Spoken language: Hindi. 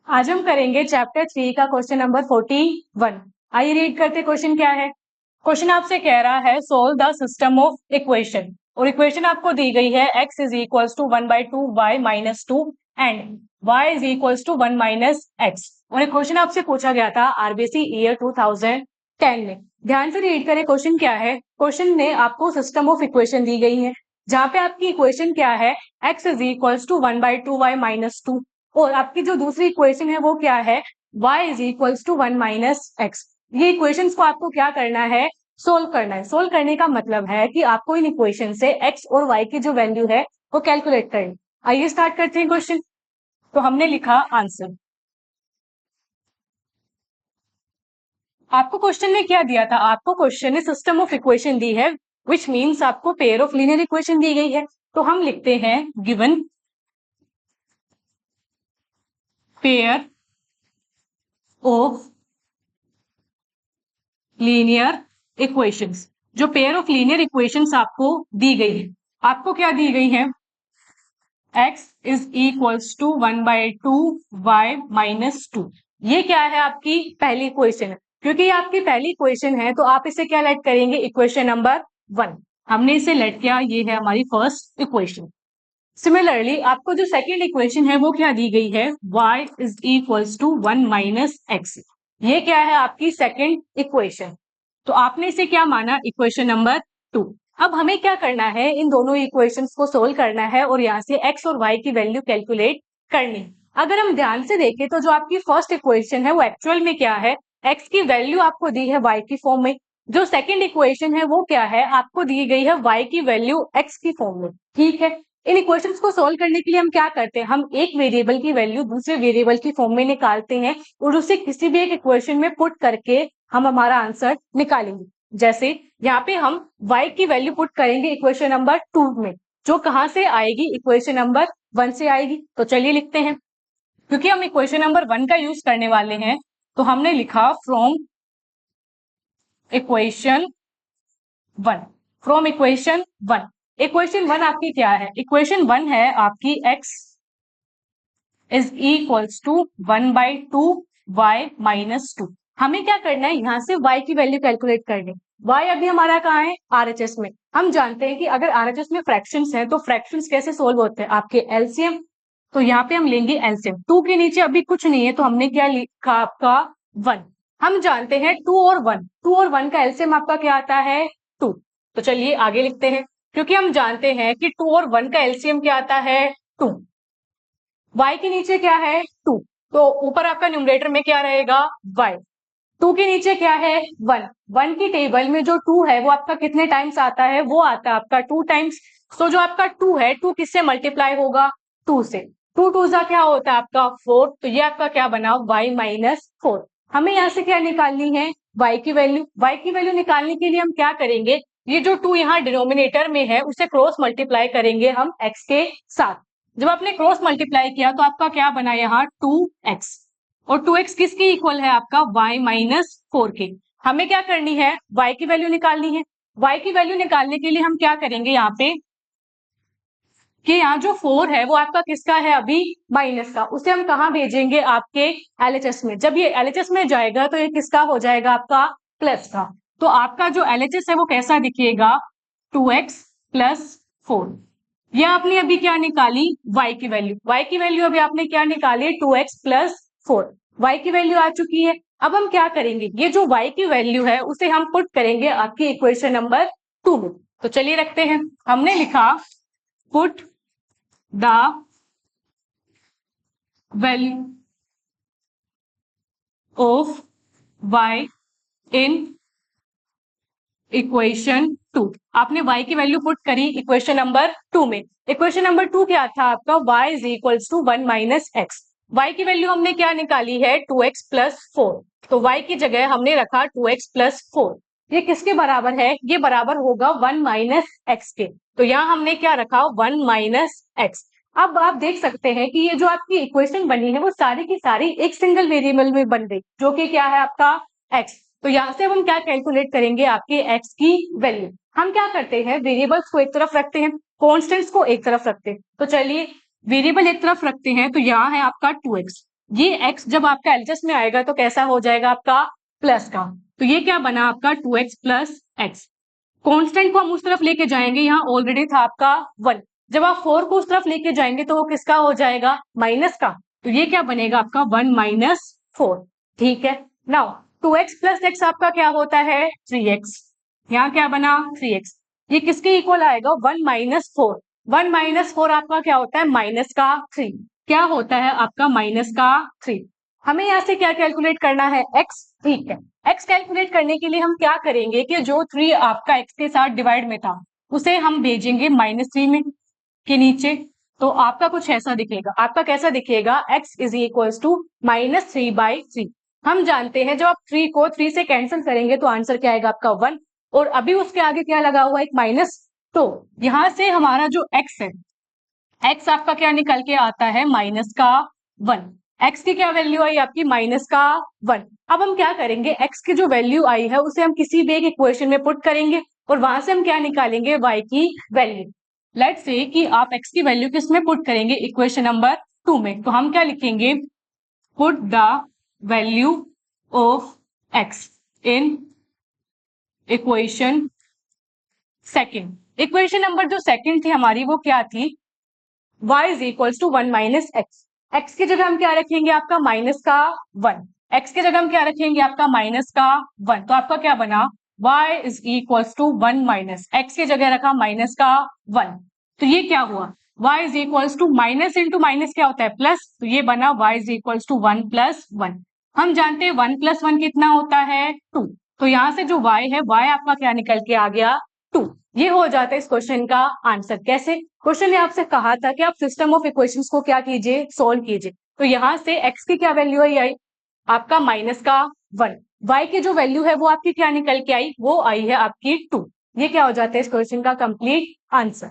आज हम करेंगे चैप्टर 3 का क्वेश्चन नंबर 41। आइए रीड करते क्वेश्चन क्या है। क्वेश्चन आपसे कह रहा है solve the system of equation, और इक्वेशन आपको दी गई है x is equals to 1/2 y minus 2 and y is equals to 1 minus x। और एक क्वेश्चन आपसे पूछा गया था आरबीसी ईयर 2010 में। ध्यान से रीड करें क्वेश्चन क्या है। क्वेश्चन ने आपको सिस्टम ऑफ इक्वेशन दी गई है, जहां पे आपकी इक्वेशन क्या है, x is equals to 1/2 y minus 2, और आपकी जो दूसरी इक्वेशन है वो क्या है, y is equals to 1 minus x। ये इक्वेशंस को आपको क्या करना है, सोल्व करना है। सोल्व करने का मतलब है कि आपको इन इक्वेशन से x और y की जो वैल्यू है वो कैलकुलेट करनी। आइए स्टार्ट करते हैं क्वेश्चन। तो हमने लिखा आंसर। आपको क्वेश्चन में क्या दिया था, आपको क्वेश्चन ने सिस्टम ऑफ इक्वेशन दी है, विच मीन्स आपको पेयर ऑफ लीनियर इक्वेशन दी गई है। तो हम लिखते हैं given pair of linear equations. जो पेयर ऑफ लीनियर इक्वेशंस आपको दी गई है, आपको क्या दी गई है, x is equals to 1/2 y minus 2। ये क्या है, आपकी पहली इक्वेशन है। क्योंकि ये आपकी पहली इक्वेशन है तो आप इसे क्या लेट करेंगे, इक्वेशन नंबर 1। हमने इसे लेट किया, ये है हमारी फर्स्ट इक्वेशन। सिमिलरली आपको जो सेकेंड इक्वेशन है वो क्या दी गई है, y is equals to 1 minus x। ये क्या है, आपकी सेकेंड इक्वेशन। तो आपने इसे क्या माना, इक्वेशन नंबर 2। अब हमें क्या करना है, इन दोनों इक्वेशंस को सोल्व करना है और यहाँ से x और y की वैल्यू कैलकुलेट करनी। अगर हम ध्यान से देखें तो जो आपकी फर्स्ट इक्वेशन है वो एक्चुअल में क्या है, x की वैल्यू आपको दी है y की फॉर्म में। जो सेकेंड इक्वेशन है वो क्या है, आपको दी गई है y की वैल्यू x की फॉर्म में। ठीक है, इन इक्वेशंस को सोल्व करने के लिए हम क्या करते हैं, हम एक वेरिएबल की वैल्यू दूसरे वेरिएबल की फॉर्म में निकालते हैं और उसे किसी भी एक इक्वेशन में पुट करके हम हमारा आंसर निकालेंगे। जैसे यहाँ पे हम y की वैल्यू पुट करेंगे इक्वेशन नंबर 2 में, जो कहां से आएगी, इक्वेशन नंबर 1 से आएगी। तो चलिए लिखते हैं। क्योंकि हम इक्वेशन नंबर 1 का यूज करने वाले हैं तो हमने लिखा from equation 1। From equation 1, equation 1 आपकी क्या है, इक्वेशन 1 है आपकी x is equals to 1/2 y minus 2। हमें क्या करना है, यहाँ से y की वैल्यू कैलकुलेट करनी। y अभी हमारा कहाँ है, आरएचएस में। हम जानते हैं कि अगर आरएचएस में फ्रैक्शंस हैं तो फ्रैक्शंस कैसे सोल्व होते हैं, आपके एलसीएम। तो यहाँ पे हम लेंगे एलसीएम। 2 के नीचे अभी कुछ नहीं है तो हमने क्या लिखा, आपका 1। हम जानते हैं 2 और 1, 2 और 1 का एलसीएम आपका क्या आता है, 2। तो चलिए आगे लिखते हैं। क्योंकि हम जानते हैं कि 2 और 1 का एलसीएम क्या आता है, 2। y के नीचे क्या है, 2, तो ऊपर आपका न्यूमरेटर में क्या रहेगा, y। 2 के नीचे क्या है, 1। 1 की टेबल में जो 2 है वो आपका कितने टाइम्स आता है, वो आता है आपका 2 टाइम्स। तो जो आपका 2 है, 2 किससे मल्टीप्लाई होगा, 2 से। 2 2 सा क्या होता है आपका 4। तो ये आपका क्या बना, y माइनस 4। हमें यहाँ से क्या निकालनी है, y की वैल्यू। y की वैल्यू निकालने के लिए हम क्या करेंगे, ये जो 2 यहाँ डिनोमिनेटर में है उसे क्रॉस मल्टीप्लाई करेंगे हम x के साथ। जब आपने क्रॉस मल्टीप्लाई किया तो आपका क्या बना, यहाँ 2x। और 2x किसकी इक्वल है, आपका y माइनस 4 के। हमें क्या करनी है, y की वैल्यू निकालनी है। y की वैल्यू निकालने के लिए हम क्या करेंगे यहाँ पे, कि यहाँ जो 4 है वो आपका किसका है, अभी माइनस का। उसे हम कहाँ भेजेंगे, आपके एलएचएस में। जब ये एलएचएस में जाएगा तो ये किसका हो जाएगा, आपका प्लस का। तो आपका जो एलएचएस है वो कैसा दिखेगा, 2x प्लस 4। ये आपने अभी क्या निकाली, y की वैल्यू। y की वैल्यू अभी आपने क्या निकाली, 2x प्लस 4। y की वैल्यू आ चुकी है। अब हम क्या करेंगे, ये जो y की वैल्यू है उसे हम पुट करेंगे आपकी इक्वेशन नंबर 2 में। तो चलिए रखते हैं। हमने लिखा put the value of y in equation 2। आपने y की वैल्यू पुट करी इक्वेशन नंबर 2 में। इक्वेशन नंबर 2 क्या था आपका, y is equals to 1 minus x। y की वैल्यू हमने क्या निकाली है, 2x प्लस 4। तो y की जगह हमने रखा 2x प्लस 4। ये किसके बराबर है, ये बराबर होगा 1 माइनस x के। तो यहाँ हमने क्या रखा, 1 माइनस x। अब आप देख सकते हैं कि ये जो आपकी इक्वेशन बनी है वो सारी की सारी एक सिंगल वेरिएबल में बन गई, जो कि क्या है आपका x। तो यहाँ से हम क्या कैलकुलेट करेंगे, आपके x की वैल्यू। हम क्या करते हैं, वेरिएबल्स को एक तरफ रखते हैं, कॉन्स्टेंट्स को एक तरफ रखते हैं। तो चलिए वेरिएबल एक तरफ रखते हैं, तो यहाँ है आपका 2x। ये x जब आपका एलएचएस में आएगा तो कैसा हो जाएगा आपका प्लस का, तो ये क्या बना आपका 2x प्लस एक्स। कॉन्स्टेंट को हम उस तरफ लेके जाएंगे, यहाँ ऑलरेडी था आपका 1, जब आप 4 को उस तरफ लेके जाएंगे तो वो किसका हो जाएगा माइनस का, तो ये क्या बनेगा आपका 1 माइनस 4। ठीक है, नाउ 2x प्लस एक्स आपका क्या होता है 3x, यहाँ क्या बना 3x, ये किसके इक्वल आएगा 1 माइनस 4। 1 माइनस 4 आपका क्या होता है माइनस का 3, क्या होता है आपका माइनस का 3। हमें यहाँ से क्या कैलकुलेट करना है x। ठीक है, x कैलकुलेट करने के लिए हम क्या करेंगे कि जो 3 आपका x के साथ डिवाइड में था उसे हम भेजेंगे -3 में के नीचे, तो आपका कुछ ऐसा दिखेगा। आपका कैसा दिखेगा x इज इक्वल टू -3/3। हम जानते हैं जब आप 3 को 3 से कैंसिल करेंगे तो आंसर क्या आएगा आपका 1, और अभी उसके आगे क्या लगा हुआ है एक माइनस, तो यहां से हमारा जो x है, x आपका क्या निकल के आता है माइनस का 1। x की क्या वैल्यू आई आपकी माइनस का 1। अब हम क्या करेंगे, x की जो वैल्यू आई है उसे हम किसी भी एक इक्वेशन में पुट करेंगे और वहां से हम क्या निकालेंगे y की वैल्यू। लेट्स से कि आप x की वैल्यू किस में पुट करेंगे इक्वेशन नंबर 2 में, तो हम क्या लिखेंगे put the value of x in equation second. Equation number जो सेकंड थी हमारी वो क्या थी, y is equals to 1 minus x. X की जगह हम क्या रखेंगे आपका माइनस का 1, एक्स की जगह हम क्या रखेंगे आपका माइनस का 1, तो आपका क्या बना y is equals to 1 minus x की जगह रखा माइनस का 1, तो ये क्या हुआ y is equals to minus into minus क्या होता है प्लस, तो ये बना y is equals to 1 plus 1। हम जानते हैं 1 प्लस 1 कितना होता है 2, तो यहां से जो y है y आपका क्या निकल के आ गया 2। ये हो जाता है इस क्वेश्चन का आंसर। कैसे, क्वेश्चन ने आपसे कहा था कि आप सिस्टम ऑफ इक्वेशंस को क्या कीजिए सोल्व कीजिए, तो यहां से x की क्या वैल्यू आई आपका माइनस का 1, y की जो वैल्यू है वो आपकी क्या निकल के आई वो आई है आपकी 2। ये क्या हो जाता है इस क्वेश्चन का कंप्लीट आंसर।